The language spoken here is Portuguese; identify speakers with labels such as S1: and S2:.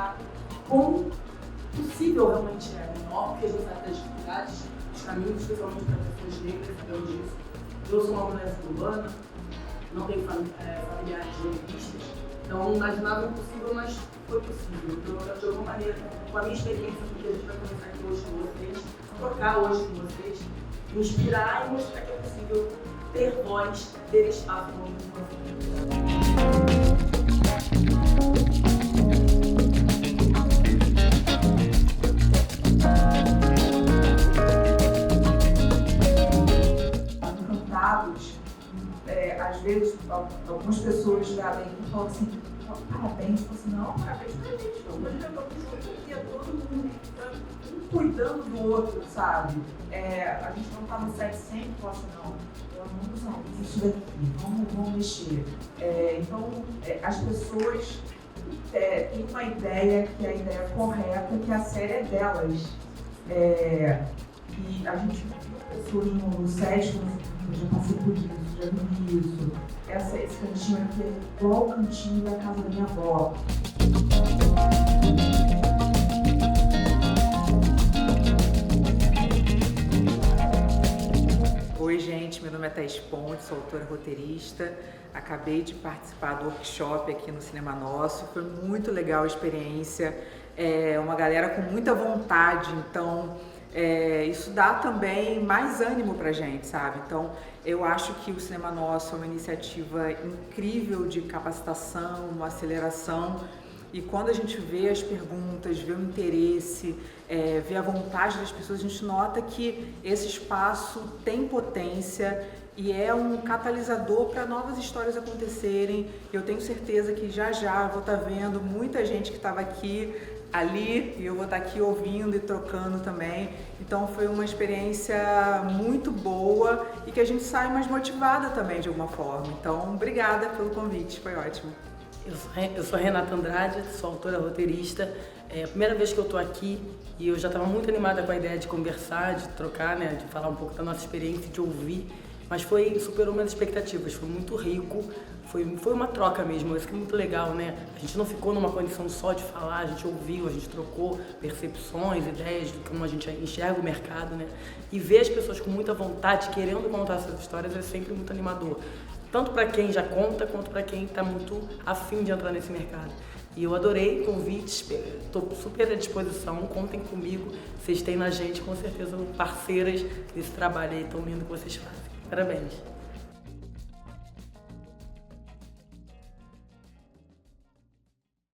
S1: mostrar como possível realmente é, menor, porque a gente sabe das dificuldades, dos caminhos, principalmente para pessoas negras, sabemos disso. Eu sou uma mulher urbana, não tenho familiares jornalistas, então não imaginava o impossível, mas foi possível. Então, de alguma maneira, com a minha experiência, porque a gente vai conversar aqui hoje com vocês, trocar hoje com vocês, inspirar e mostrar que é possível ter voz, ter espaço no mundo de vocês.
S2: Às vezes, algumas pessoas sabem e falam assim, parabéns, eu assim, não, parabéns pra gente, não, mas eu tô junto aqui, todo mundo um cuidando do outro, sabe? A gente não tá no set sempre, fala assim, não, vamos usar isso daqui, vamos mexer. Então, as pessoas têm uma ideia, que é a ideia correta, que a série é delas. E a gente viu pessoas no set, eu já passei por isso, já vi isso. Esse cantinho aqui é igual o cantinho da casa da minha avó.
S3: Oi gente, meu nome é Thaís Ponte, sou autora roteirista. Acabei de participar do workshop aqui no Cinema Nosso, foi muito legal a experiência. Uma galera com muita vontade, então isso dá também mais ânimo pra gente, sabe? Então eu acho que o Cinema Nosso é uma iniciativa incrível de capacitação, uma aceleração, e quando a gente vê as perguntas, vê o interesse, vê a vontade das pessoas, a gente nota que esse espaço tem potência e é um catalisador para novas histórias acontecerem. Eu tenho certeza que já vou estar vendo muita gente que estava aqui, ali, e eu vou estar aqui ouvindo e trocando também. Então foi uma experiência muito boa e que a gente sai mais motivada também de alguma forma. Então obrigada pelo convite, foi ótimo.
S4: Eu sou a Renata Andrade, sou autora roteirista. É a primeira vez que eu estou aqui e eu já estava muito animada com a ideia de conversar, de trocar, né, de falar um pouco da nossa experiência, de ouvir. Mas superou minhas expectativas, foi muito rico, foi uma troca mesmo, isso que é muito legal, né? A gente não ficou numa condição só de falar, a gente ouviu, a gente trocou percepções, ideias de como a gente enxerga o mercado, né? E ver as pessoas com muita vontade, querendo contar essas histórias, é sempre muito animador. Tanto para quem já conta, quanto para quem está muito afim de entrar nesse mercado. E eu adorei o convite, estou super à disposição, contem comigo, vocês têm na gente, com certeza, parceiras nesse trabalho aí tão lindo que vocês fazem. Parabéns!